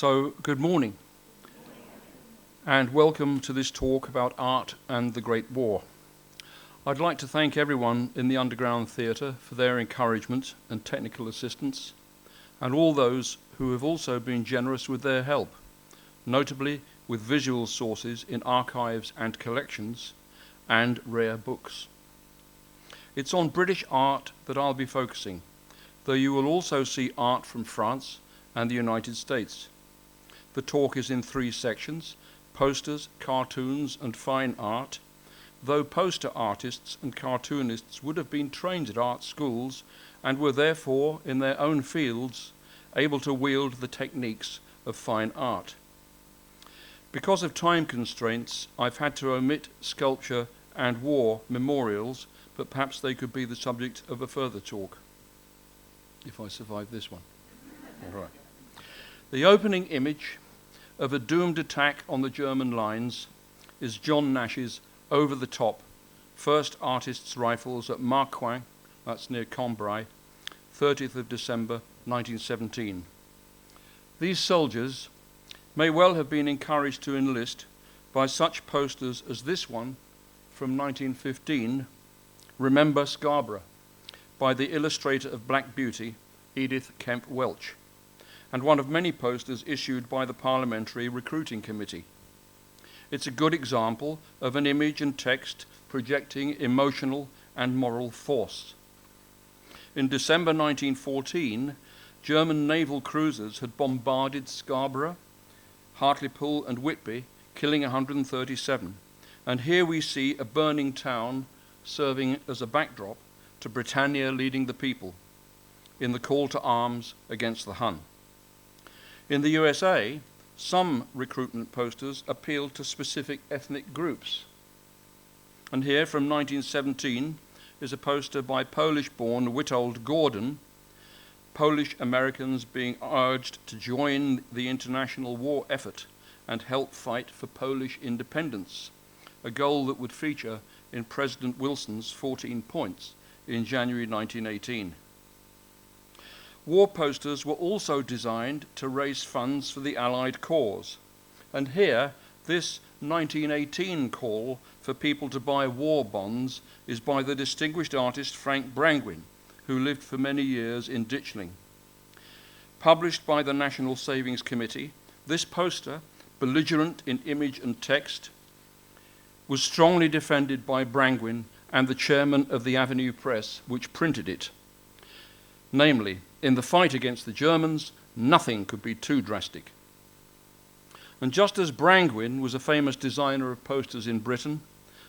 So, good morning, and welcome to this talk about art and the Great War. I'd like to thank everyone in the Under Ground Theatre for their encouragement and technical assistance, and all those who have also been generous with their help, notably with visual sources in archives and collections, and rare books. It's on British art that I'll be focusing, though you will also see art from France and the United States. The talk is in 3 sections: posters, cartoons, and fine art, though poster artists and cartoonists would have been trained at art schools and were therefore, in their own fields, able to wield the techniques of fine art. Because of time constraints, I've had to omit sculpture and war memorials, but perhaps they could be the subject of a further talk, if I survive this one. All right. The opening image of a doomed attack on the German lines is John Nash's Over the Top, First Artists' Rifles at Marcoing, that's near Cambrai, 30th of December 1917. These soldiers may well have been encouraged to enlist by such posters as this one from 1915, Remember Scarborough, by the illustrator of Black Beauty, Edith Kemp Welch, and one of many posters issued by the Parliamentary Recruiting Committee. It's a good example of an image and text projecting emotional and moral force. In December 1914, German naval cruisers had bombarded Scarborough, Hartlepool and Whitby, killing 137. And here we see a burning town serving as a backdrop to Britannia leading the people in the call to arms against the Hun. In the USA, some recruitment posters appealed to specific ethnic groups. And here, from 1917, is a poster by Polish-born Witold Gordon, Polish Americans being urged to join the international war effort and help fight for Polish independence, a goal that would feature in President Wilson's 14 points in January 1918. War posters were also designed to raise funds for the Allied cause. And here, this 1918 call for people to buy war bonds is by the distinguished artist Frank Brangwyn, who lived for many years in Ditchling. Published by the National Savings Committee, this poster, belligerent in image and text, was strongly defended by Brangwyn and the chairman of the Avenue Press, which printed it. Namely, in the fight against the Germans, nothing could be too drastic. And just as Brangwyn was a famous designer of posters in Britain,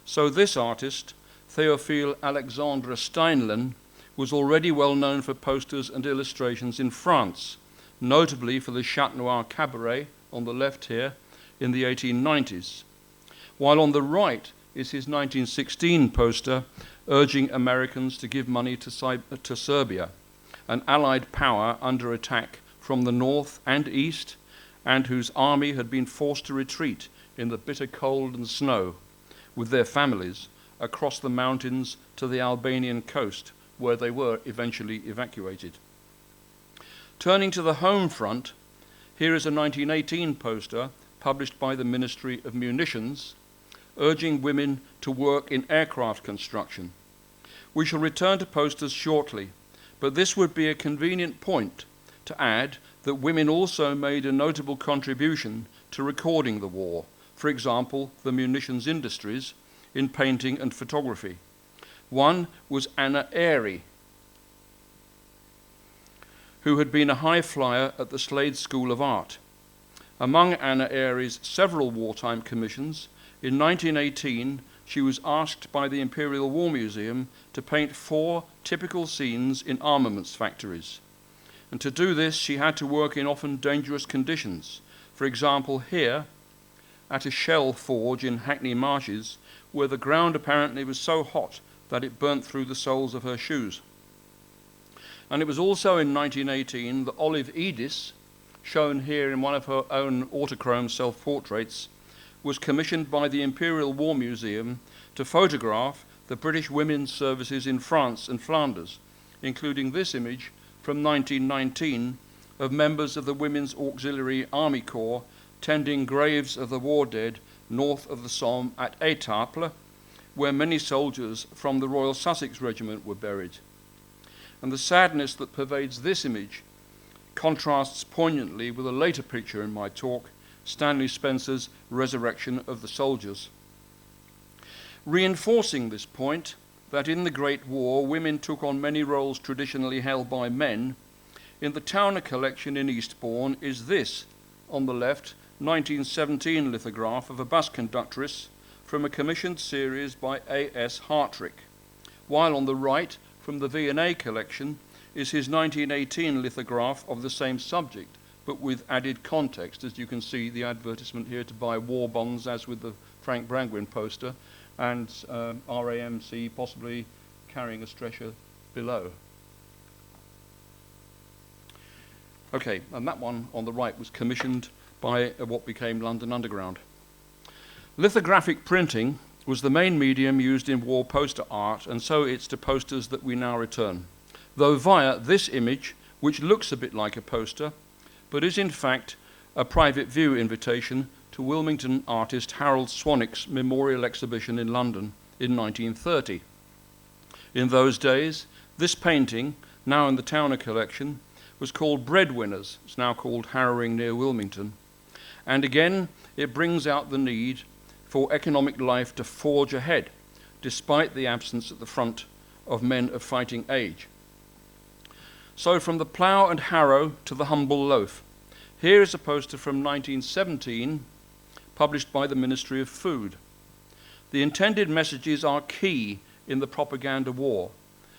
so this artist, Théophile Alexandre Steinlen, was already well known for posters and illustrations in France, notably for the Chat Noir Cabaret on the left here in the 1890s, while on the right is his 1916 poster urging Americans to give money to Serbia, an Allied power under attack from the north and east, and whose army had been forced to retreat in the bitter cold and snow with their families across the mountains to the Albanian coast, where they were eventually evacuated. Turning to the home front, here is a 1918 poster published by the Ministry of Munitions, urging women to work in aircraft construction. We shall return to posters shortly, but this would be a convenient point to add that women also made a notable contribution to recording the war, for example, the munitions industries, in painting and photography. One was Anna Airy, who had been a high flyer at the Slade School of Art. Among Anna Airy's several wartime commissions, in 1918, she was asked by the Imperial War Museum to paint 4 typical scenes in armaments factories. And to do this, she had to work in often dangerous conditions. For example, here, at a shell forge in Hackney Marshes, where the ground apparently was so hot that it burnt through the soles of her shoes. And it was also in 1918 that Olive Edis, shown here in one of her own autochrome self-portraits, was commissioned by the Imperial War Museum to photograph the British women's services in France and Flanders, including this image from 1919 of members of the Women's Auxiliary Army Corps tending graves of the war dead north of the Somme at Étaples, where many soldiers from the Royal Sussex Regiment were buried. And the sadness that pervades this image contrasts poignantly with a later picture in my talk, Stanley Spencer's Resurrection of the Soldiers. Reinforcing this point, that in the Great War, women took on many roles traditionally held by men, in the Towner collection in Eastbourne is this, on the left, 1917 lithograph of a bus conductress from a commissioned series by A.S. Hartrick, while on the right, from the V&A collection, is his 1918 lithograph of the same subject, but with added context, as you can see the advertisement here to buy war bonds, as with the Frank Brangwyn poster, and RAMC possibly carrying a stretcher below. Okay, and that one on the right was commissioned by what became London Underground. Lithographic printing was the main medium used in war poster art, and so it's to posters that we now return, though via this image, which looks a bit like a poster, but is in fact a private view invitation to Wilmington artist Harold Swanwick's memorial exhibition in London in 1930. In those days, this painting, now in the Towner collection, was called Breadwinners. It's now called Harrowing near Wilmington. And again, it brings out the need for economic life to forge ahead, despite the absence at the front of men of fighting age. So from the plough and harrow to the humble loaf. Here is a poster from 1917, published by the Ministry of Food. The intended messages are key in the propaganda war.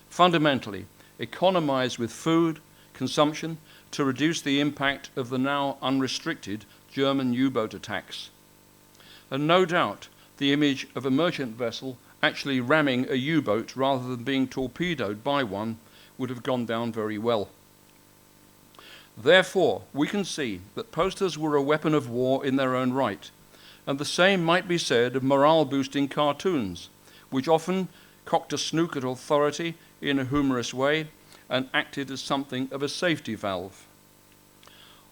Fundamentally, economize with food consumption to reduce the impact of the now unrestricted German U-boat attacks. And no doubt, the image of a merchant vessel actually ramming a U-boat rather than being torpedoed by one would have gone down very well. Therefore, we can see that posters were a weapon of war in their own right, and the same might be said of morale-boosting cartoons, which often cocked a snook at authority in a humorous way and acted as something of a safety valve.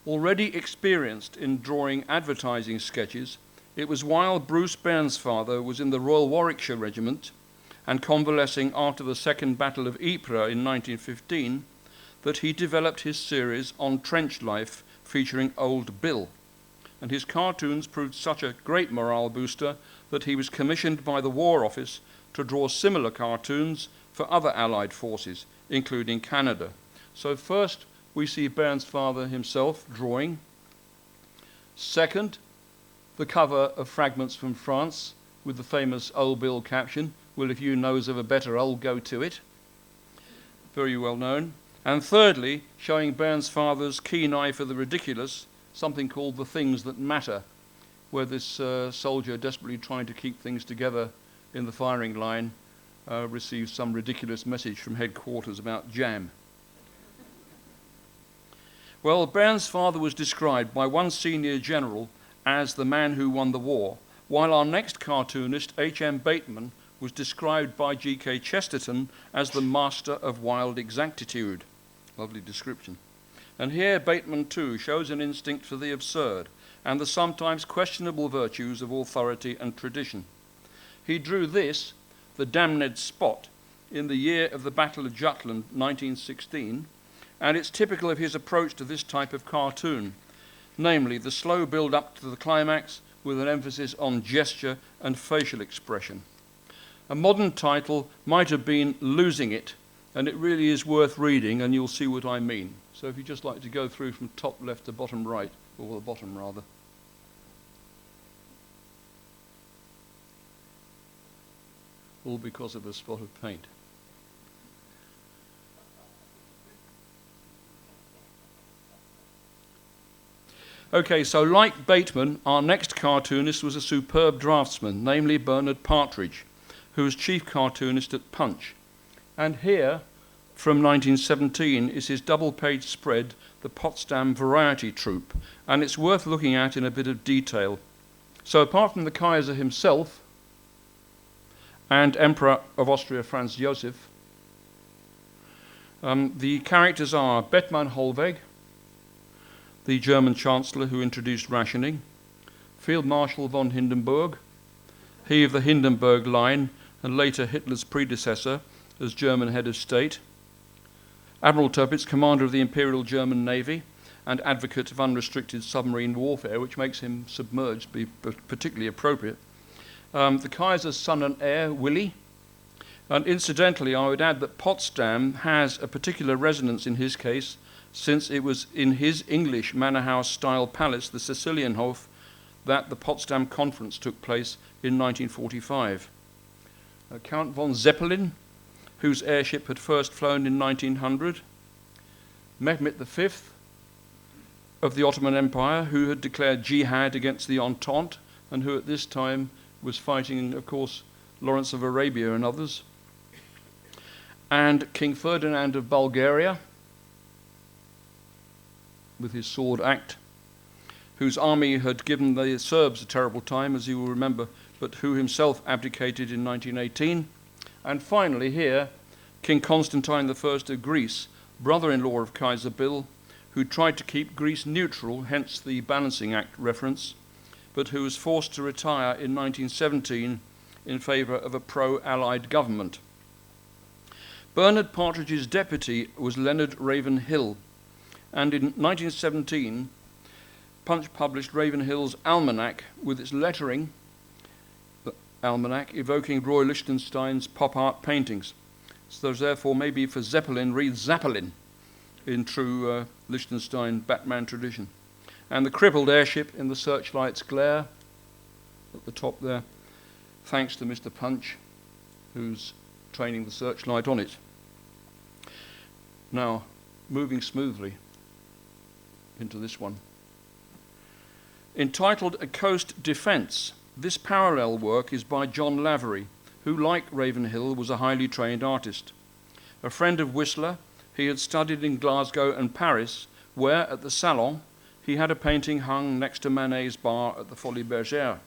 Already experienced in drawing advertising sketches, it was while Bruce Bairnsfather was in the Royal Warwickshire Regiment and convalescing after the Second Battle of Ypres in 1915 that he developed his series on trench life featuring Old Bill. And his cartoons proved such a great morale booster that he was commissioned by the War Office to draw similar cartoons for other Allied forces, including Canada. So first, we see Bairnsfather himself drawing. Second, the cover of Fragments from France with the famous Old Bill caption, "Well, if you knows of a better, I'll go to it." Very well known. And thirdly, showing Bairnsfather's keen eye for the ridiculous, something called The Things That Matter, where this soldier, desperately trying to keep things together in the firing line, receives some ridiculous message from headquarters about jam. Well, Bairnsfather was described by one senior general as the man who won the war, while our next cartoonist, H.M. Bateman, was described by G.K. Chesterton as the master of wild exactitude. Lovely description. And here Bateman too shows an instinct for the absurd and the sometimes questionable virtues of authority and tradition. He drew this, the damned spot, in the year of the Battle of Jutland, 1916, and it's typical of his approach to this type of cartoon, namely the slow build up to the climax with an emphasis on gesture and facial expression. A modern title might have been Losing It, and it really is worth reading, and you'll see what I mean. So if you'd just like to go through from top left to bottom right, or the bottom rather. All because of a spot of paint. Okay, so like Bateman, our next cartoonist was a superb draftsman, namely Bernard Partridge, who was chief cartoonist at Punch. And here, from 1917, is his double-page spread, The Potsdam Variety Troupe, and it's worth looking at in a bit of detail. So apart from the Kaiser himself and Emperor of Austria Franz Joseph, the characters are Bettmann Hollweg, the German Chancellor who introduced rationing, Field Marshal von Hindenburg, he of the Hindenburg line and later Hitler's predecessor as German head of state, Admiral Tirpitz, commander of the Imperial German Navy and advocate of unrestricted submarine warfare, which makes him submerged be particularly appropriate, the Kaiser's son and heir, Willy. And incidentally, I would add that Potsdam has a particular resonance in his case, since it was in his English manor house style palace, the Sicilienhof, that the Potsdam Conference took place in 1945. Count von Zeppelin, whose airship had first flown in 1900, Mehmet V of the Ottoman Empire, who had declared jihad against the Entente and who at this time was fighting, of course, Lawrence of Arabia and others, and King Ferdinand of Bulgaria, with his sword act, whose army had given the Serbs a terrible time, as you will remember, but who himself abdicated in 1918. And finally here, King Constantine I of Greece, brother-in-law of Kaiser Bill, who tried to keep Greece neutral, hence the Balancing Act reference, but who was forced to retire in 1917 in favour of a pro-Allied government. Bernard Partridge's deputy was Leonard Ravenhill, and in 1917, Punch published Ravenhill's Almanac with its lettering, the Almanac, evoking Roy Lichtenstein's pop art paintings. So therefore, maybe for Zeppelin, read Zappelin in true Lichtenstein Batman tradition. And the crippled airship in the searchlight's glare at the top there, thanks to Mr. Punch, who's training the searchlight on it. Now, moving smoothly into this one. Entitled A Coast Defence, this parallel work is by John Lavery, who, like Ravenhill, was a highly trained artist. A friend of Whistler, he had studied in Glasgow and Paris, where, at the Salon, he had a painting hung next to Manet's bar at the Folies Bergère.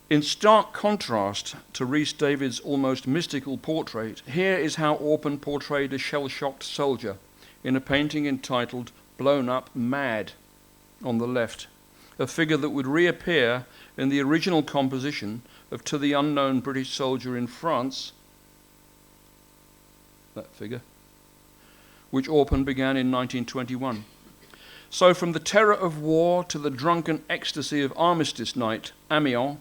In stark contrast to Rhys David's almost mystical portrait, here is how Orpen portrayed a shell-shocked soldier in a painting entitled Blown Up Mad on the left, a figure that would reappear in the original composition of To the Unknown British Soldier in France, that figure, which Orpen began in 1921. So from the terror of war to the drunken ecstasy of Armistice Night, Amiens,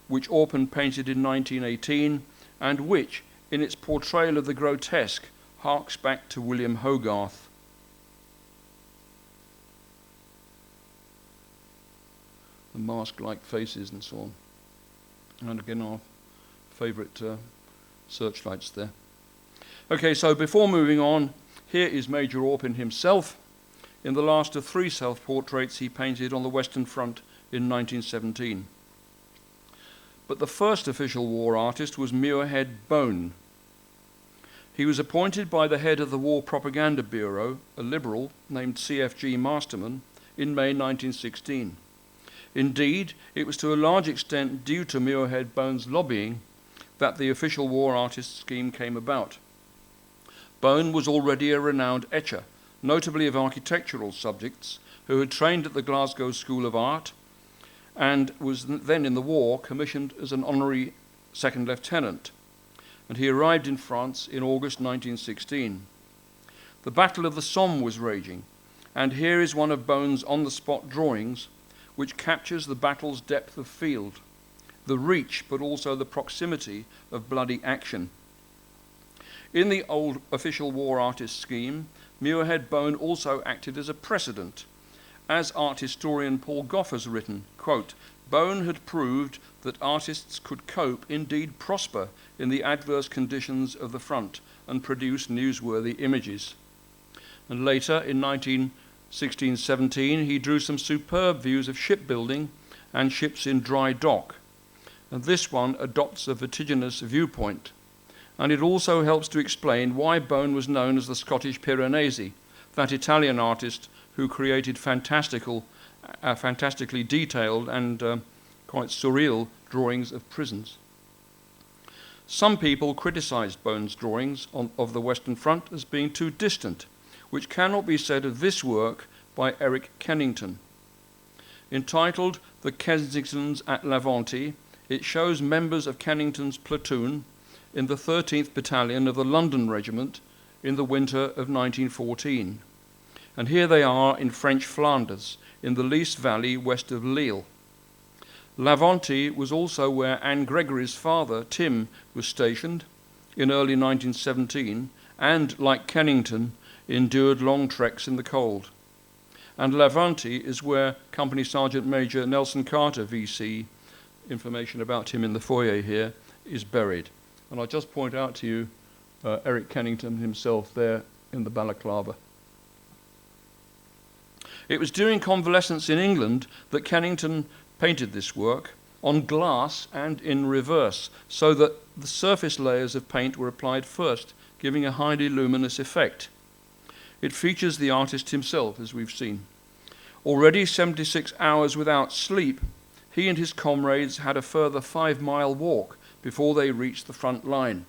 which Orpen painted in 1918, and which, in its portrayal of the grotesque, harks back to William Hogarth. The mask-like faces and so on. And again, our favourite searchlights there. Okay, so before moving on, here is Major Orpen himself in the last of 3 self-portraits he painted on the Western Front in 1917. But the first official war artist was Muirhead Bone. He was appointed by the head of the War Propaganda Bureau, a liberal named C.F.G. Masterman, in May 1916. Indeed, it was to a large extent due to Muirhead Bone's lobbying that the official war artist scheme came about. Bone was already a renowned etcher, notably of architectural subjects, who had trained at the Glasgow School of Art and was then in the war commissioned as an honorary second lieutenant. And he arrived in France in August 1916. The Battle of the Somme was raging, and here is one of Bone's on-the-spot drawings, which captures the battle's depth of field, the reach, but also the proximity of bloody action. In the old official war artist scheme, Muirhead Bone also acted as a precedent. As art historian Paul Gough has written, quote, Bone had proved that artists could cope, indeed prosper, in the adverse conditions of the front and produce newsworthy images. And later, in 1916-17, he drew some superb views of shipbuilding and ships in dry dock. And this one adopts a vertiginous viewpoint. And it also helps to explain why Bone was known as the Scottish Piranesi, that Italian artist who created fantastically detailed and quite surreal drawings of prisons. Some people criticized Bone's drawings of the Western Front as being too distant, which cannot be said of this work, by Eric Kennington. Entitled The Kensingtons at Lavanti, it shows members of Kennington's platoon in the 13th Battalion of the London Regiment in the winter of 1914. And here they are in French Flanders, in the Lys Valley west of Lille. Lavanti was also where Anne Gregory's father, Tim, was stationed in early 1917 and, like Kennington, endured long treks in the cold. And Lavanti is where Company Sergeant Major Nelson Carter, VC, information about him in the foyer here, is buried. And I'll just point out to you Eric Kennington himself there in the balaclava. It was during convalescence in England that Kennington painted this work on glass and in reverse, so that the surface layers of paint were applied first, giving a highly luminous effect. It features the artist himself, as we've seen. Already 76 hours without sleep, he and his comrades had a further 5-mile walk before they reached the front line.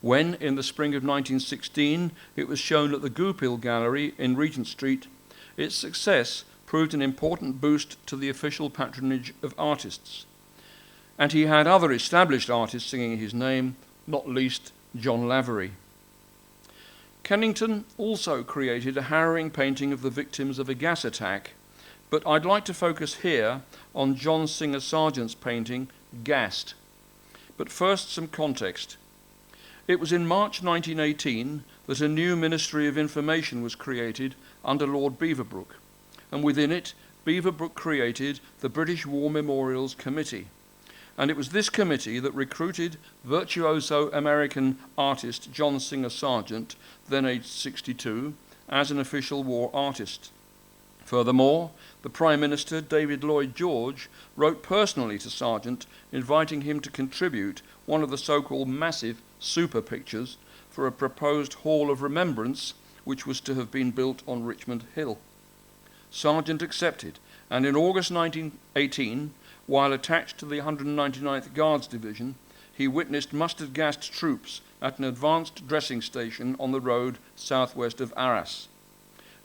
When, in the spring of 1916, it was shown at the Goupil Gallery in Regent Street, its success proved an important boost to the official patronage of artists. And he had other established artists singing his name, not least John Lavery. Kennington also created a harrowing painting of the victims of a gas attack, but I'd like to focus here on John Singer Sargent's painting, Gassed. But first, some context. It was in March 1918 that a new Ministry of Information was created under Lord Beaverbrook, and within it, Beaverbrook created the British War Memorials Committee. And it was this committee that recruited virtuoso American artist John Singer Sargent, then aged 62, as an official war artist. Furthermore, the Prime Minister, David Lloyd George, wrote personally to Sargent, inviting him to contribute one of the so-called massive super pictures for a proposed Hall of Remembrance, which was to have been built on Richmond Hill. Sargent accepted, and in August 1918, while attached to the 199th Guards Division, he witnessed mustard-gassed troops at an advanced dressing station on the road southwest of Arras.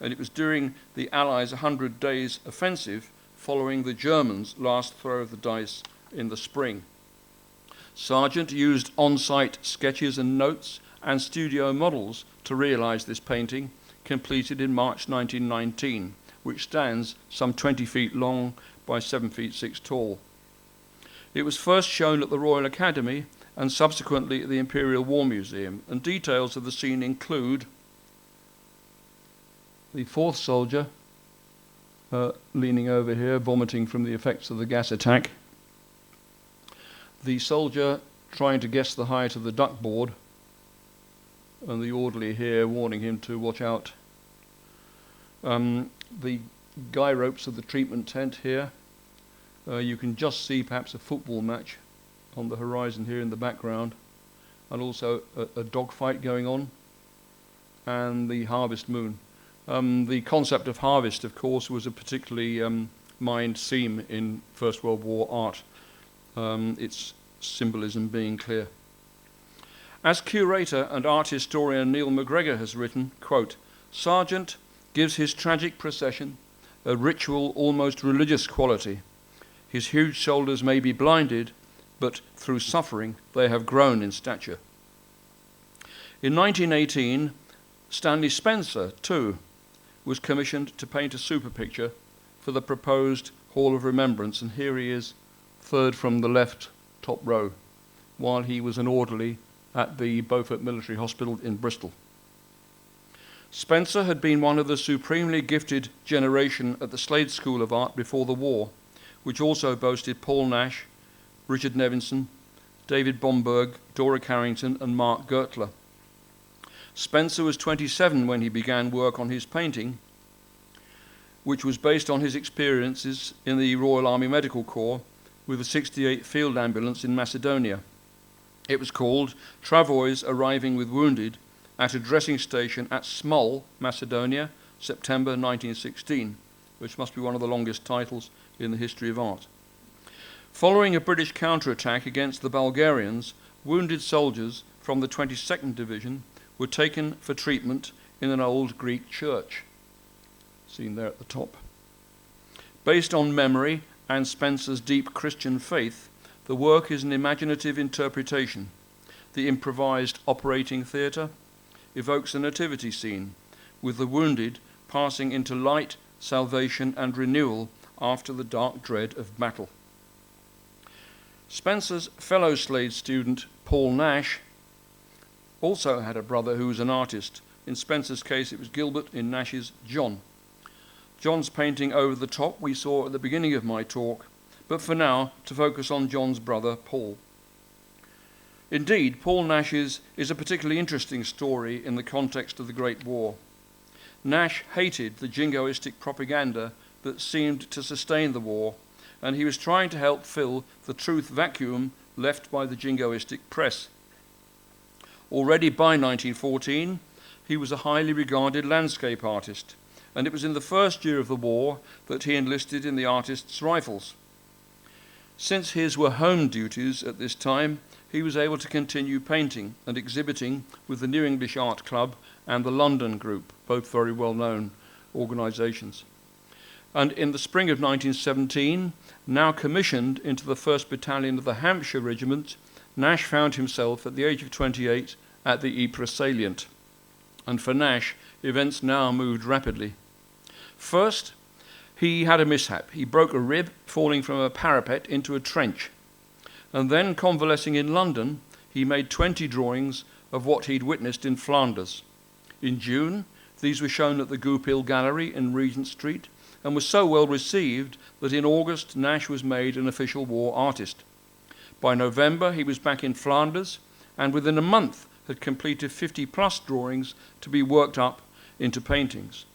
And it was during the Allies' 100 Days offensive, following the Germans' last throw of the dice in the spring. Sargent used on-site sketches and notes and studio models to realise this painting, completed in March 1919, which stands some 20 feet long by 7 feet 6 tall. It was first shown at the Royal Academy and subsequently at the Imperial War Museum, and details of the scene include the fourth soldier leaning over here, vomiting from the effects of the gas attack, the soldier trying to guess the height of the duck board, and the orderly here warning him to watch out. The guy ropes of the treatment tent here. You can just see perhaps a football match on the horizon here in the background, and also a dogfight going on, and the harvest moon. The concept of harvest, of course, was a particularly mined theme in First World War art, its symbolism being clear. As curator and art historian Neil MacGregor has written, quote, Sargent gives his tragic procession a ritual, almost religious quality. His huge shoulders may be blinded, but through suffering they have grown in stature. In 1918, Stanley Spencer, too, was commissioned to paint a super picture for the proposed Hall of Remembrance, and here he is, third from the left, top row, while he was an orderly at the Beaufort Military Hospital in Bristol. Spencer had been one of the supremely gifted generation at the Slade School of Art before the war, which also boasted Paul Nash, Richard Nevinson, David Bomberg, Dora Carrington, and Mark Gertler. Spencer was 27 when he began work on his painting, which was based on his experiences in the Royal Army Medical Corps with the 68th Field Ambulance in Macedonia. It was called Travois Arriving with Wounded at a Dressing Station at Smol, Macedonia, September 1916, which must be one of the longest titles in the history of art. Following a British counterattack against the Bulgarians, wounded soldiers from the 22nd Division were taken for treatment in an old Greek church. seen there at the top. Based on memory and Spencer's deep Christian faith, the work is an imaginative interpretation. The improvised operating theatre evokes a nativity scene, with the wounded passing into light, salvation, and renewal after the dark dread of battle. Spencer's fellow Slade student, Paul Nash, also had a brother who was an artist. In Spencer's case, it was Gilbert, in Nash's, John. John's painting over the top we saw at the beginning of my talk, but for now, to focus on John's brother, Paul. Indeed, Paul Nash's is a particularly interesting story in the context of the Great War. Nash hated the jingoistic propaganda that seemed to sustain the war, and he was trying to help fill the truth vacuum left by the jingoistic press. Already by 1914, he was a highly regarded landscape artist, and it was in the first year of the war that he enlisted in the Artists' Rifles. Since his were home duties at this time, he was able to continue painting and exhibiting with the New English Art Club and the London Group, both very well-known organisations. And in the spring of 1917, now commissioned into the 1st Battalion of the Hampshire Regiment, Nash found himself at the age of 28 at the Ypres salient. And for Nash, events now moved rapidly. First, he had a mishap. He broke a rib falling from a parapet into a trench. And then, convalescing in London, he made 20 drawings of what he'd witnessed in Flanders. In June, these were shown at the Goupil Gallery in Regent Street, and was so well received that in August, Nash was made an official war artist. By November, he was back in Flanders, and within a month had completed 50-plus drawings to be worked up into paintings.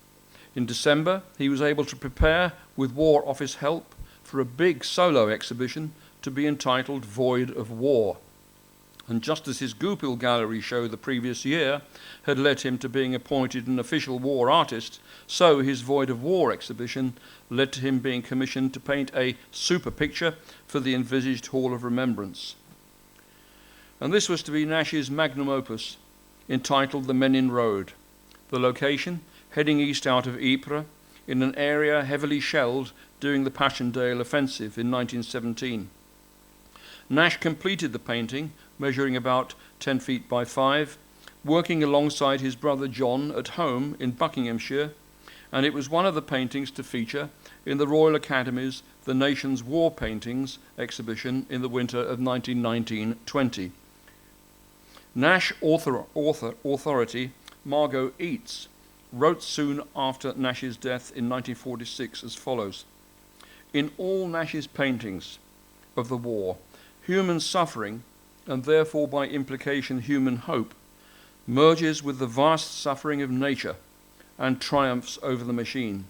In December, he was able to prepare, with War Office help, for a big solo exhibition to be entitled Void of War. And just as his Goupil Gallery show the previous year had led him to being appointed an official war artist, so his Void of War exhibition led to him being commissioned to paint a super picture for the envisaged Hall of Remembrance. And this was to be Nash's magnum opus, entitled The Menin Road. The location, heading east out of Ypres, in an area heavily shelled during the Passchendaele offensive in 1917. Nash completed the painting, measuring about 10 feet by 5, working alongside his brother John at home in Buckinghamshire, and it was one of the paintings to feature in the Royal Academy's The Nation's War Paintings exhibition in the winter of 1919-20. Nash authority Margot Eates wrote soon after Nash's death in 1946 as follows: "In all Nash's paintings of the war, human suffering, and therefore by implication human hope, merges with the vast suffering of nature and triumphs over the machine.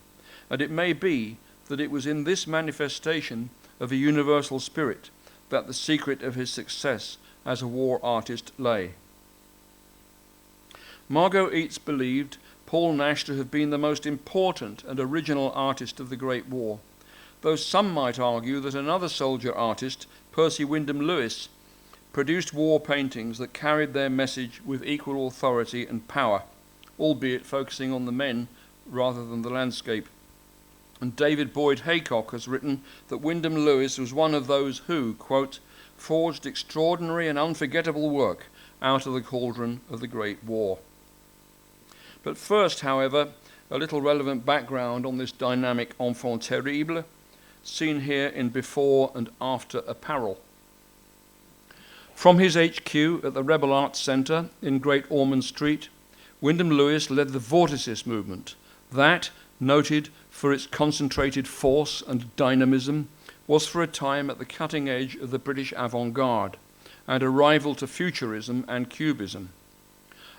And it may be that it was in this manifestation of a universal spirit that the secret of his success as a war artist lay." Margot Eates believed Paul Nash to have been the most important and original artist of the Great War, though some might argue that another soldier artist, Percy Wyndham Lewis, produced war paintings that carried their message with equal authority and power, albeit focusing on the men rather than the landscape. And David Boyd Haycock has written that Wyndham Lewis was one of those who, quote, forged extraordinary and unforgettable work out of the cauldron of the Great War. But first, however, a little relevant background on this dynamic enfant terrible, seen here in before and after apparel. From his HQ at the Rebel Arts Centre in Great Ormond Street, Wyndham Lewis led the Vorticist movement that, noted for its concentrated force and dynamism, was for a time at the cutting edge of the British avant-garde and a rival to Futurism and Cubism.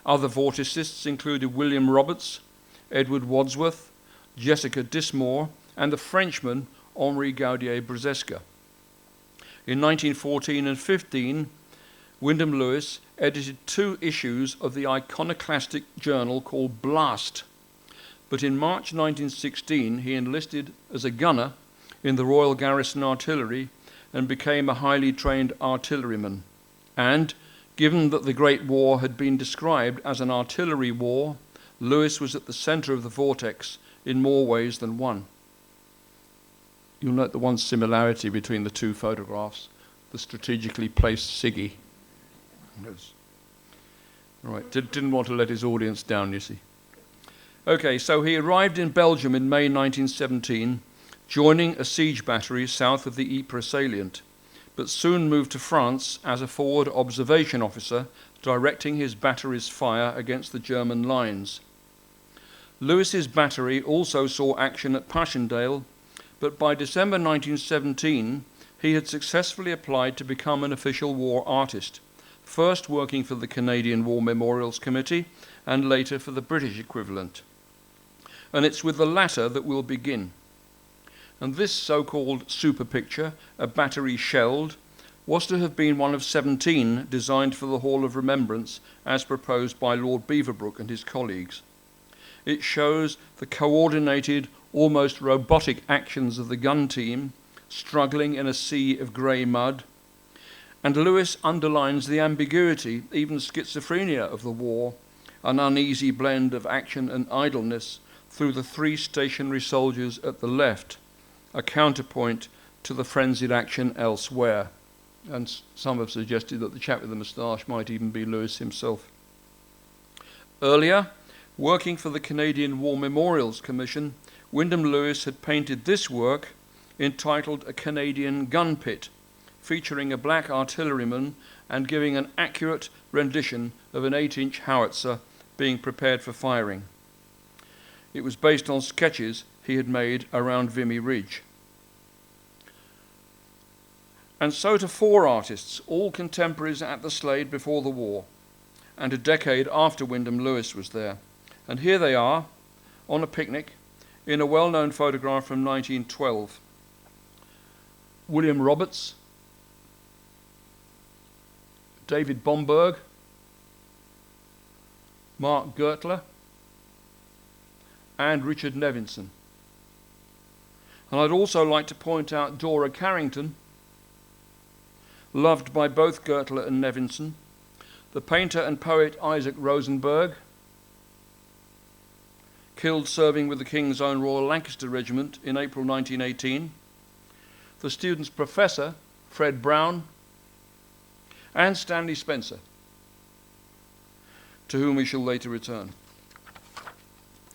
Other Vorticists included William Roberts, Edward Wadsworth, Jessica Dismore, and the Frenchman Henri Gaudier-Brazeska. In 1914 and 15, Wyndham Lewis edited 2 issues of the iconoclastic journal called Blast. But in March 1916, he enlisted as a gunner in the Royal Garrison Artillery and became a highly trained artilleryman. And, given that the Great War had been described as an artillery war, Lewis was at the centre of the vortex in more ways than one. You'll note the one similarity between the two photographs, the strategically placed Siggy. Right, didn't want to let his audience down, you see. Okay, so he arrived in Belgium in May 1917, joining a siege battery south of the Ypres salient, but soon moved to France as a forward observation officer, directing his battery's fire against the German lines. Lewis's battery also saw action at Passchendaele, but by December 1917, he had successfully applied to become an official war artist, first working for the Canadian War Memorials Committee and later for the British equivalent. And it's with the latter that we'll begin. And this so-called super picture, A Battery Shelled, was to have been one of 17 designed for the Hall of Remembrance as proposed by Lord Beaverbrook and his colleagues. It shows the coordinated, almost robotic actions of the gun team, struggling in a sea of grey mud, and Lewis underlines the ambiguity, even schizophrenia of the war, an uneasy blend of action and idleness through the three stationary soldiers at the left, a counterpoint to the frenzied action elsewhere. And some have suggested that the chap with the moustache might even be Lewis himself. Earlier, working for the Canadian War Memorials Commission, Wyndham Lewis had painted this work entitled A Canadian Gun Pit, featuring a black artilleryman and giving an accurate rendition of an 8-inch howitzer being prepared for firing. It was based on sketches he had made around Vimy Ridge. And so to 4 artists, all contemporaries at the Slade before the war, and a decade after Wyndham Lewis was there. And here they are, on a picnic, in a well-known photograph from 1912. William Roberts, David Bomberg, Mark Gertler, and Richard Nevinson. And I'd also like to point out Dora Carrington, loved by both Gertler and Nevinson, the painter and poet Isaac Rosenberg, killed serving with the King's Own Royal Lancaster Regiment in April 1918, the student's professor, Fred Brown, and Stanley Spencer, to whom we shall later return.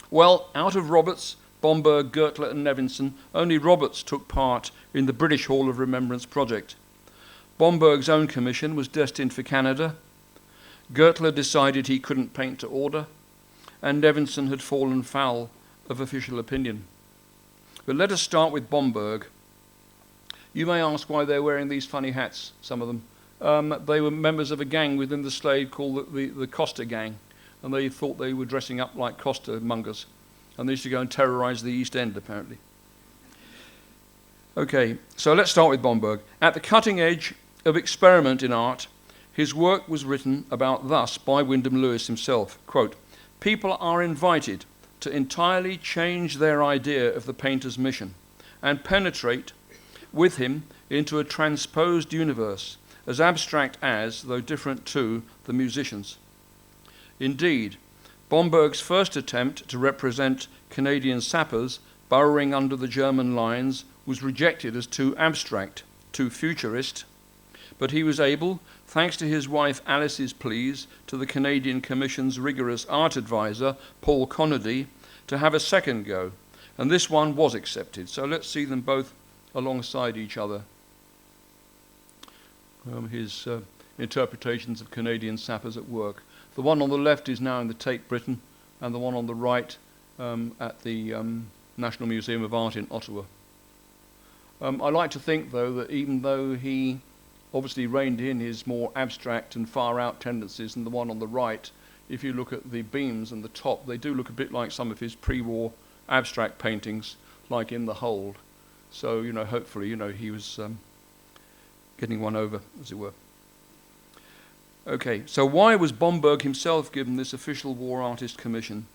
Well, out of Roberts, Bomberg, Gertler and Nevinson, only Roberts took part in the British Hall of Remembrance project. Bomberg's own commission was destined for Canada. Gertler decided he couldn't paint to order, and Nevinson had fallen foul of official opinion. But let us start with Bomberg. You may ask why they're wearing these funny hats, some of them. They were members of a gang within the Slade called the Coster Gang, and they thought they were dressing up like costermongers, and they used to go and terrorize the East End, apparently. Okay, so let's start with Bomberg. At the cutting edge of experiment in art, his work was written about thus by Wyndham Lewis himself, quote, "People are invited to entirely change their idea of the painter's mission and penetrate with him into a transposed universe, as abstract as, though different to, the musicians." Indeed, Bomberg's first attempt to represent Canadian sappers burrowing under the German lines was rejected as too abstract, too futurist, but he was able, thanks to his wife Alice's pleas to the Canadian Commission's rigorous art advisor, Paul Conady, to have a second go, and this one was accepted. So let's see them both alongside each other. His interpretations of Canadian sappers at work. The one on the left is now in the Tate Britain, and the one on the right at the National Museum of Art in Ottawa. I like to think, though, that even though he obviously reined in his more abstract and far-out tendencies, and the one on the right, if you look at the beams and the top, they do look a bit like some of his pre-war abstract paintings, like In the Hold. So, hopefully, he was getting one over, as it were. Okay, so why was Bomberg himself given this official war artist commission?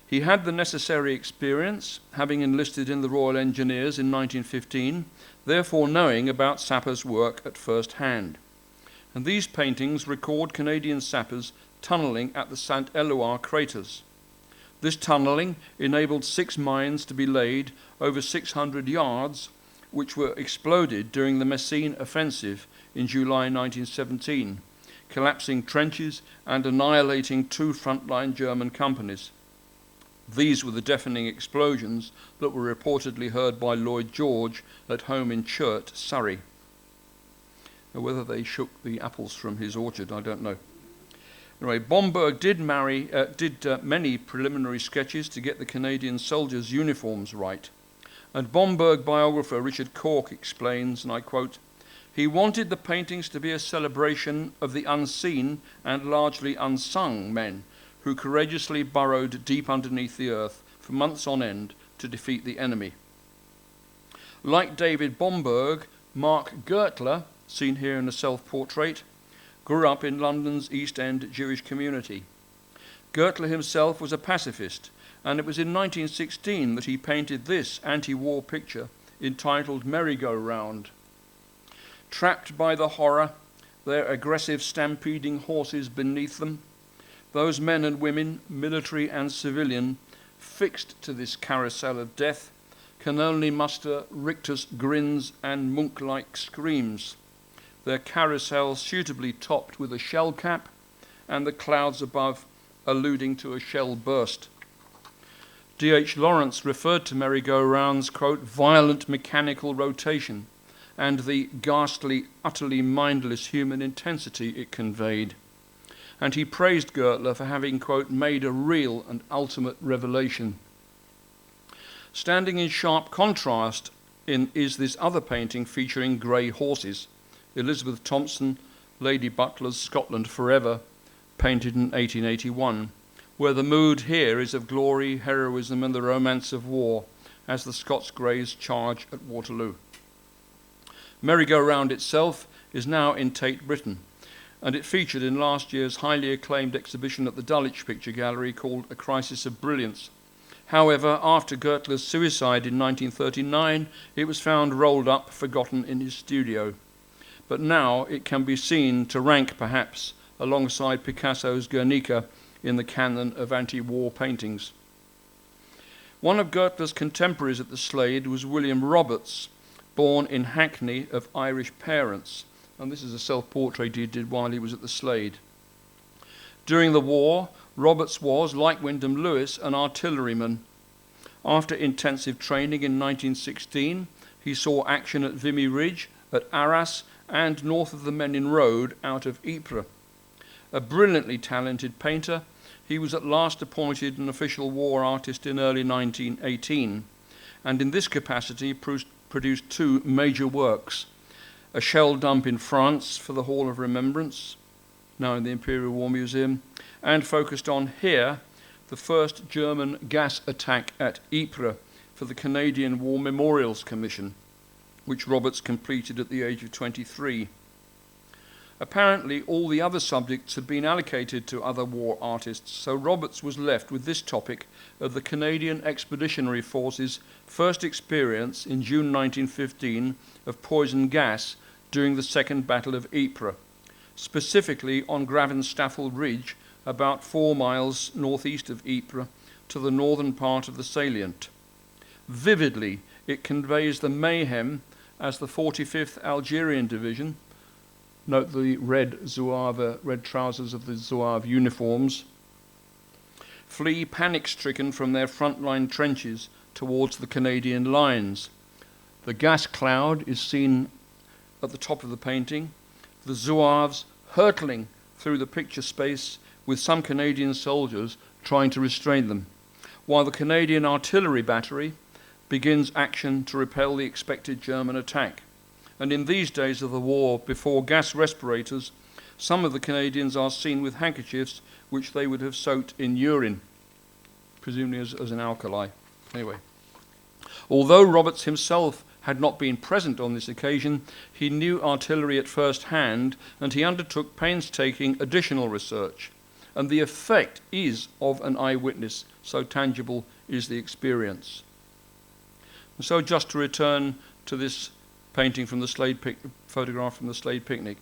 He had the necessary experience, having enlisted in the Royal Engineers in 1915, therefore knowing about sappers' work at first hand. And these paintings record Canadian sappers tunnelling at the St. Eloi craters. This tunnelling enabled 6 mines to be laid over 600 yards, which were exploded during the Messines offensive in July 1917, collapsing trenches and annihilating 2 frontline German companies. These were the deafening explosions that were reportedly heard by Lloyd George at home in Churt, Surrey. Now, whether they shook the apples from his orchard, I don't know. Anyway, Bomberg did many preliminary sketches to get the Canadian soldiers' uniforms right. And Bomberg biographer Richard Cork explains, and I quote, "He wanted the paintings to be a celebration of the unseen and largely unsung men who courageously burrowed deep underneath the earth for months on end to defeat the enemy." Like David Bomberg, Mark Gertler, seen here in a self-portrait, grew up in London's East End Jewish community. Gertler himself was a pacifist, and it was in 1916 that he painted this anti-war picture entitled Merry-Go-Round. Trapped by the horror, their aggressive stampeding horses beneath them, those men and women, military and civilian, fixed to this carousel of death, can only muster rictus grins and monk-like screams, their carousel suitably topped with a shell cap, and the clouds above alluding to a shell burst. D.H. Lawrence referred to merry-go-rounds, quote, violent mechanical rotation, and the ghastly, utterly mindless human intensity it conveyed. And he praised Gertler for having, quote, made a real and ultimate revelation. Standing in sharp contrast is this other painting featuring grey horses, Elizabeth Thompson, Lady Butler's Scotland Forever, painted in 1881, where the mood here is of glory, heroism, and the romance of war, as the Scots Greys charge at Waterloo. Merry-Go-Round itself is now in Tate Britain, and it featured in last year's highly acclaimed exhibition at the Dulwich Picture Gallery called A Crisis of Brilliance. However, after Gertler's suicide in 1939, it was found rolled up, forgotten in his studio. But now it can be seen to rank, perhaps, alongside Picasso's Guernica in the canon of anti-war paintings. One of Gertler's contemporaries at the Slade was William Roberts, born in Hackney of Irish parents, and this is a self-portrait he did while he was at the Slade. During the war, Roberts was, like Wyndham Lewis, an artilleryman. After intensive training in 1916, he saw action at Vimy Ridge, at Arras, and north of the Menin Road out of Ypres. A brilliantly talented painter, he was at last appointed an official war artist in early 1918, and in this capacity produced 2 major works: a shell dump in France for the Hall of Remembrance, now in the Imperial War Museum, and focused on here the first German gas attack at Ypres for the Canadian War Memorials Commission, which Roberts completed at the age of 23. Apparently, all the other subjects had been allocated to other war artists, so Roberts was left with this topic of the Canadian Expeditionary Force's first experience in June 1915 of poison gas during the Second Battle of Ypres, specifically on Gravenstaffel Ridge, about 4 miles northeast of Ypres, to the northern part of the salient. Vividly, it conveys the mayhem as the 45th Algerian Division, note the red trousers of the Zouave uniforms, flee panic-stricken from their frontline trenches towards the Canadian lines. The gas cloud is seen at the top of the painting, the Zouaves hurtling through the picture space with some Canadian soldiers trying to restrain them, while the Canadian artillery battery begins action to repel the expected German attack. And in these days of the war, before gas respirators, some of the Canadians are seen with handkerchiefs which they would have soaked in urine, presumably as an alkali. Anyway, although Roberts himself had not been present on this occasion, he knew artillery at first hand, and he undertook painstaking additional research. And the effect is of an eyewitness, so tangible is the experience. And so just to return to this painting from the photograph from the Slade picnic.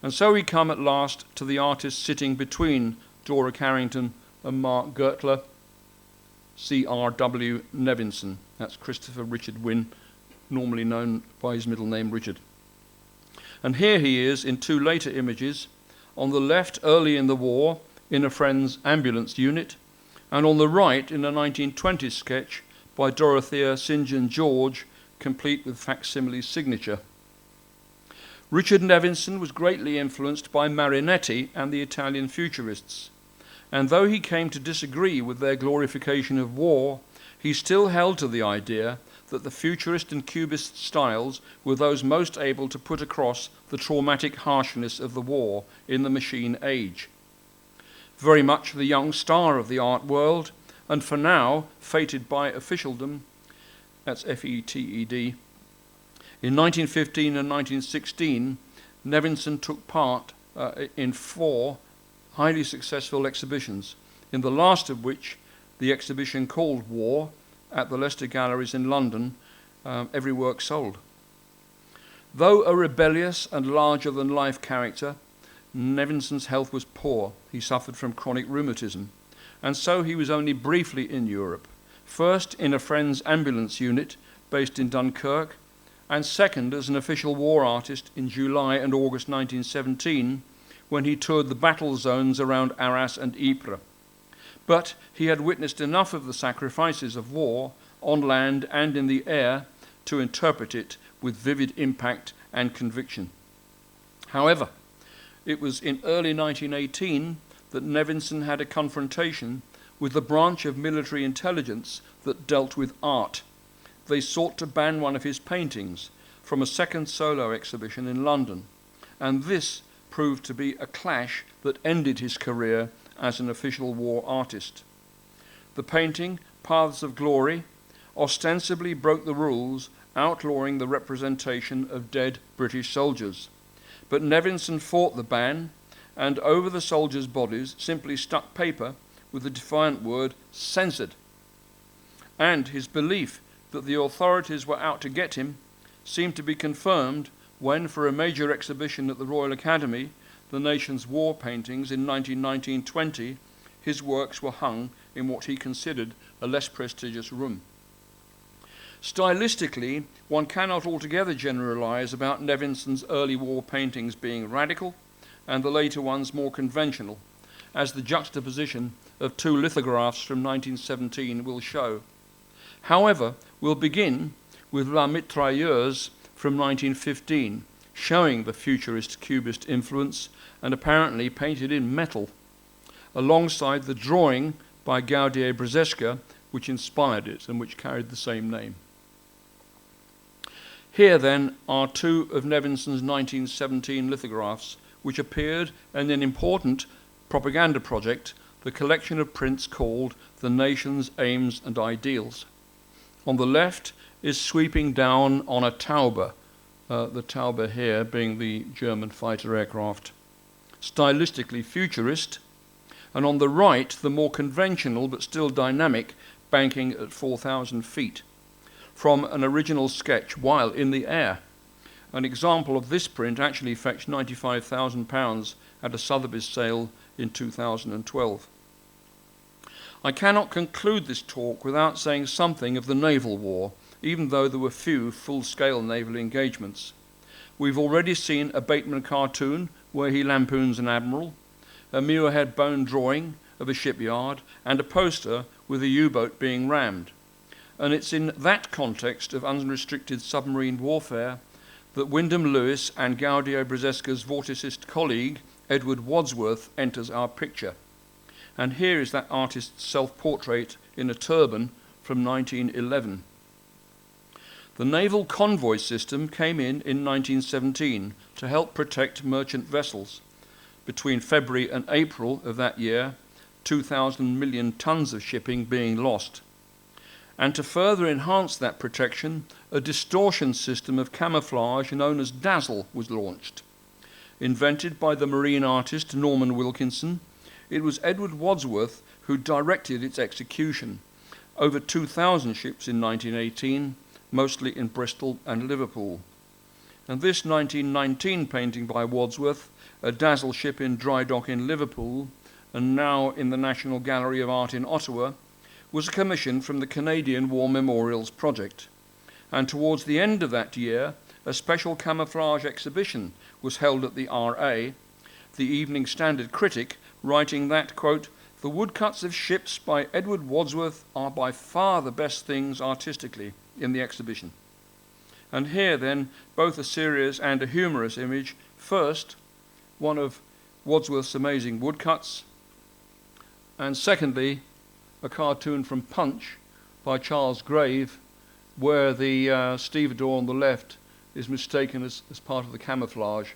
And so we come at last to the artist sitting between Dora Carrington and Mark Gertler, C.R.W. Nevinson. That's Christopher Richard Wynne, normally known by his middle name Richard. And here he is in two later images. On the left, early in the war, in a friend's ambulance unit, and on the right, in a 1920s sketch by Dorothea St. John George, complete with facsimile signature. Richard Nevinson was greatly influenced by Marinetti and the Italian futurists, and though he came to disagree with their glorification of war, he still held to the idea that the futurist and cubist styles were those most able to put across the traumatic harshness of the war in the machine age. Very much the young star of the art world, and for now fated by officialdom, that's F-E-T-E-D. In 1915 and 1916, Nevinson took part in 4 highly successful exhibitions, in the last of which, the exhibition called War, at the Leicester Galleries in London, every work sold. Though a rebellious and larger-than-life character, Nevinson's health was poor. He suffered from chronic rheumatism, and so he was only briefly in Europe, first in a friend's ambulance unit based in Dunkirk, and second as an official war artist in July and August 1917, when he toured the battle zones around Arras and Ypres. But he had witnessed enough of the sacrifices of war, on land and in the air, to interpret it with vivid impact and conviction. However, it was in early 1918 that Nevinson had a confrontation with the branch of military intelligence that dealt with art. They sought to ban one of his paintings from a second solo exhibition in London, and this proved to be a clash that ended his career as an official war artist. The painting, Paths of Glory, ostensibly broke the rules, outlawing the representation of dead British soldiers. But Nevinson fought the ban, and over the soldiers' bodies simply stuck paper with the defiant word "censored." And his belief that the authorities were out to get him seemed to be confirmed when, for a major exhibition at the Royal Academy, the nation's war paintings in 1919-20, his works were hung in what he considered a less prestigious room. Stylistically, one cannot altogether generalize about Nevinson's early war paintings being radical and the later ones more conventional, as the juxtaposition of 2 lithographs from 1917 will show. However, we'll begin with La Mitrailleuse from 1915, showing the futurist cubist influence and apparently painted in metal, alongside the drawing by Gaudier-Brzeska, which inspired it and which carried the same name. Here, then, are 2 of Nevinson's 1917 lithographs, which appeared in an important propaganda project, the collection of prints called The Nation's Aims and Ideals. On the left is sweeping down on a Taube, the Taube here being the German fighter aircraft, stylistically futurist, and on the right, the more conventional but still dynamic banking at 4,000 feet, from an original sketch while in the air. An example of this print actually fetched £95,000 at a Sotheby's sale in 2012. I cannot conclude this talk without saying something of the naval war, even though there were few full-scale naval engagements. We've already seen a Bateman cartoon where he lampoons an admiral, a Muirhead bone drawing of a shipyard, and a poster with a U-boat being rammed. And it's in that context of unrestricted submarine warfare that Wyndham Lewis and Gaudier-Brzeska's vorticist colleague, Edward Wadsworth, enters our picture. And here is that artist's self-portrait in a turban from 1911. The naval convoy system came in 1917 to help protect merchant vessels. Between February and April of that year, 2,000 million tons of shipping being lost. And to further enhance that protection, a distortion system of camouflage known as Dazzle was launched. Invented by the marine artist Norman Wilkinson, it was Edward Wadsworth who directed its execution. Over 2,000 ships in 1918, mostly in Bristol and Liverpool. And this 1919 painting by Wadsworth, a Dazzle ship in dry dock in Liverpool, and now in the National Gallery of Art in Ottawa, was a commission from the Canadian War Memorials Project. And towards the end of that year, a special camouflage exhibition was held at the RA, the Evening Standard critic writing that, quote, "The woodcuts of ships by Edward Wadsworth are by far the best things artistically in the exhibition." And here then, both a serious and a humorous image. First, one of Wadsworth's amazing woodcuts, and secondly, a cartoon from Punch by Charles Grave, where the stevedore on the left is mistaken as part of the camouflage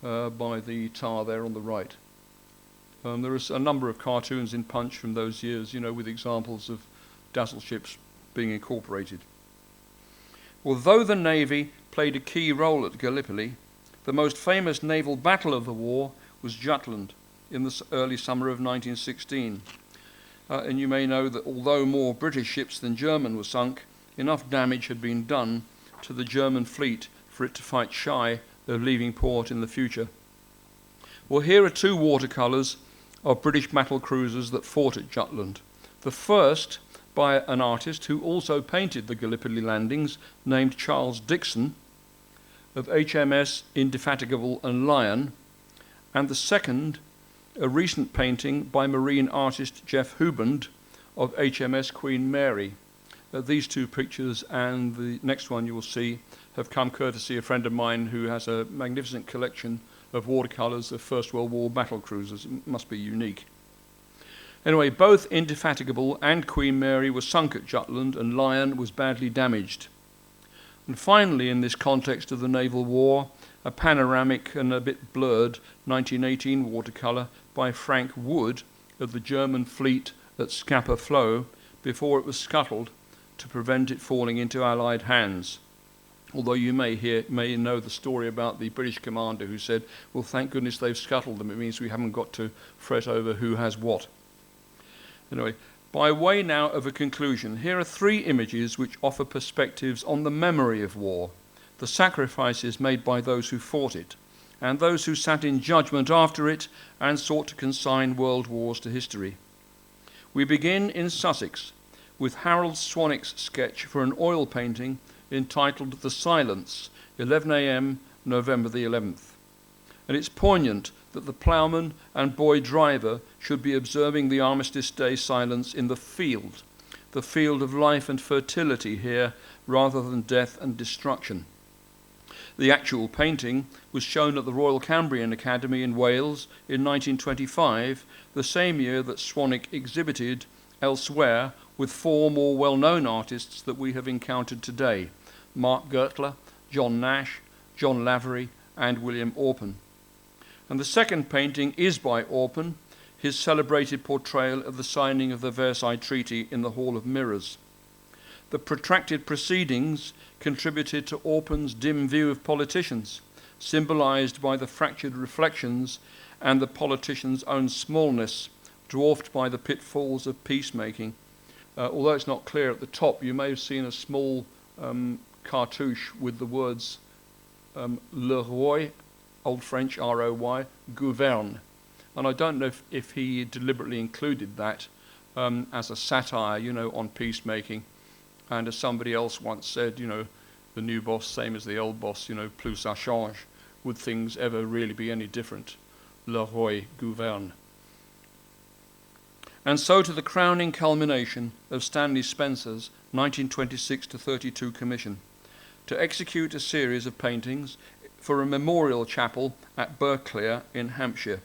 by the tar there on the right. There is a number of cartoons in Punch from those years, with examples of dazzle ships being incorporated. Although the Navy played a key role at Gallipoli, the most famous naval battle of the war was Jutland in the early summer of 1916. And you may know that although more British ships than German were sunk, enough damage had been done to the German fleet for it to fight shy of leaving port in the future. Well, here are two watercolours of British battle cruisers that fought at Jutland. The first by an artist who also painted the Gallipoli landings, named Charles Dixon, of HMS Indefatigable and Lion, and the second, a recent painting by marine artist Jeff Huband of HMS Queen Mary. These two pictures and the next one you will see have come courtesy of a friend of mine who has a magnificent collection of watercolours of First World War battle cruisers. It must be unique. Anyway, both Indefatigable and Queen Mary were sunk at Jutland, and Lion was badly damaged. And finally, in this context of the naval war, a panoramic and a bit blurred 1918 watercolour by Frank Wood of the German fleet at Scapa Flow before it was scuttled to prevent it falling into Allied hands. Although you may know the story about the British commander who said, well, thank goodness they've scuttled them. It means we haven't got to fret over who has what. Anyway, by way now of a conclusion, here are three images which offer perspectives on the memory of war, the sacrifices made by those who fought it, and those who sat in judgment after it and sought to consign world wars to history. We begin in Sussex with Harold Swanwick's sketch for an oil painting entitled The Silence, 11 a.m., November the 11th. And it's poignant that the ploughman and boy driver should be observing the Armistice Day silence in the field of life and fertility here, rather than death and destruction. The actual painting was shown at the Royal Cambrian Academy in Wales in 1925, the same year that Swanwick exhibited elsewhere with four more well-known artists that we have encountered today: Mark Gertler, John Nash, John Lavery, and William Orpen. And the second painting is by Orpen, his celebrated portrayal of the signing of the Versailles Treaty in the Hall of Mirrors. The protracted proceedings contributed to Orpen's dim view of politicians, symbolised by the fractured reflections and the politician's own smallness, dwarfed by the pitfalls of peacemaking. Although it's not clear at the top, you may have seen a small cartouche with the words Le Roi, Old French, R-O-Y, gouverne. And I don't know if he deliberately included that as a satire, on peacemaking. And as somebody else once said, the new boss, same as the old boss, plus ça change. Would things ever really be any different? Le Roi gouverne. And so to the crowning culmination of Stanley Spencer's 1926-32 commission, to execute a series of paintings for a memorial chapel at Berkeley in Hampshire.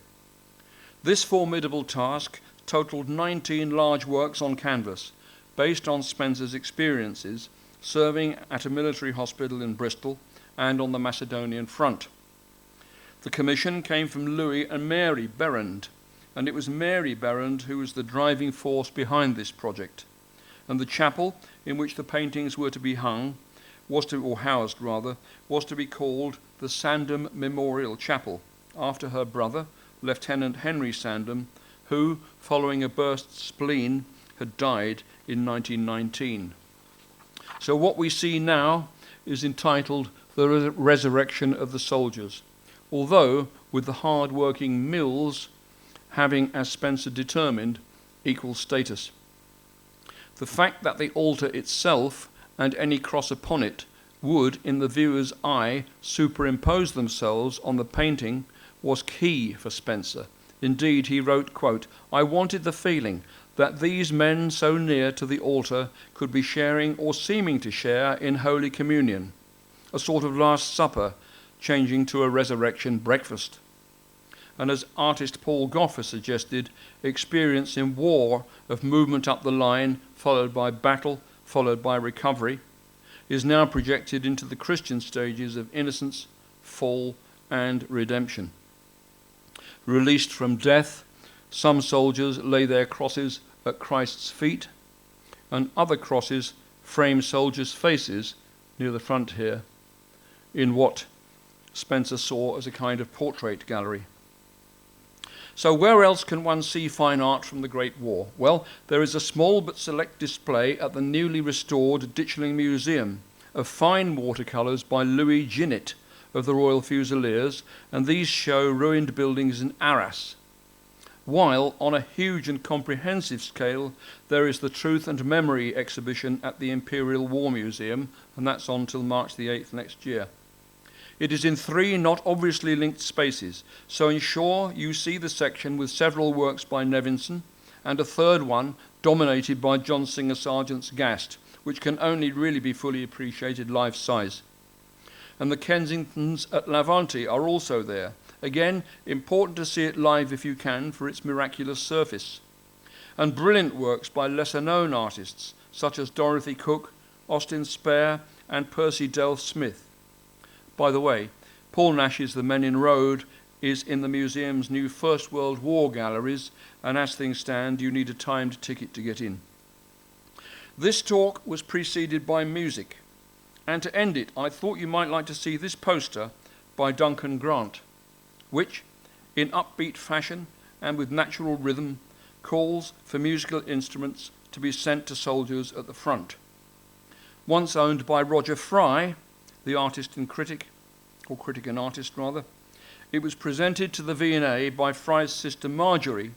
This formidable task totaled 19 large works on canvas, based on Spencer's experiences serving at a military hospital in Bristol and on the Macedonian front. The commission came from Louis and Mary Berrand, and it was Mary Berrand who was the driving force behind this project. And the chapel in which the paintings were to be housed was to be called the Sandham Memorial Chapel, after her brother, Lieutenant Henry Sandham, who, following a burst spleen, had died in 1919. So what we see now is entitled The Resurrection of the Soldiers, although with the hard-working Mills having, as Spencer determined, equal status. The fact that the altar itself and any cross upon it would, in the viewer's eye, superimpose themselves on the painting was key for Spencer. Indeed, he wrote, quote, "I wanted the feeling that these men so near to the altar could be sharing or seeming to share in Holy Communion, a sort of Last Supper changing to a resurrection breakfast." And as artist Paul Gough has suggested, experience in war of movement up the line, followed by battle, followed by recovery, is now projected into the Christian stages of innocence, fall, and redemption. Released from death, some soldiers lay their crosses at Christ's feet, and other crosses frame soldiers' faces near the front here in what Spencer saw as a kind of portrait gallery. So where else can one see fine art from the Great War? Well, there is a small but select display at the newly restored Ditchling Museum of fine watercolours by Louis Ginett of the Royal Fusiliers, and these show ruined buildings in Arras. While, on a huge and comprehensive scale, there is the Truth and Memory exhibition at the Imperial War Museum, and that's on till March the 8th next year. It is in 3 not obviously linked spaces, so ensure you see the section with several works by Nevinson, and a third one dominated by John Singer Sargent's Gast, which can only really be fully appreciated life-size. And the Kensingtons at Lavanti are also there. Again, important to see it live if you can for its miraculous surface. And brilliant works by lesser-known artists, such as Dorothy Cook, Austin Spare, and Percy Dell Smith. By the way, Paul Nash's The Men in Road is in the museum's new First World War galleries, and as things stand, you need a timed ticket to get in. This talk was preceded by music, and to end it, I thought you might like to see this poster by Duncan Grant, which, in upbeat fashion and with natural rhythm, calls for musical instruments to be sent to soldiers at the front. Once owned by Roger Fry, the artist and critic, or critic and artist rather, it was presented to the V&A by Fry's sister Marjorie,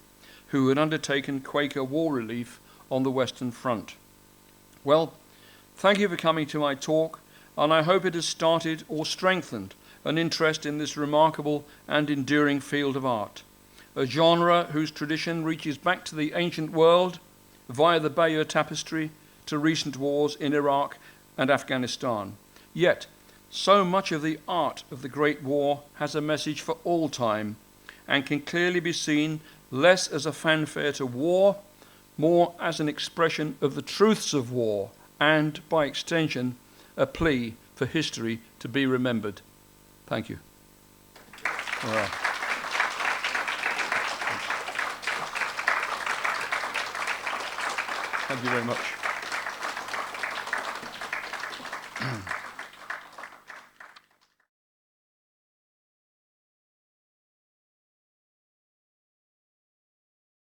who had undertaken Quaker war relief on the Western Front. Well, thank you for coming to my talk, and I hope it has started or strengthened an interest in this remarkable and enduring field of art, a genre whose tradition reaches back to the ancient world via the Bayeux Tapestry to recent wars in Iraq and Afghanistan. Yet, so much of the art of the Great War has a message for all time and can clearly be seen less as a fanfare to war, more as an expression of the truths of war and, by extension, a plea for history to be remembered. Thank you. Thank you very much.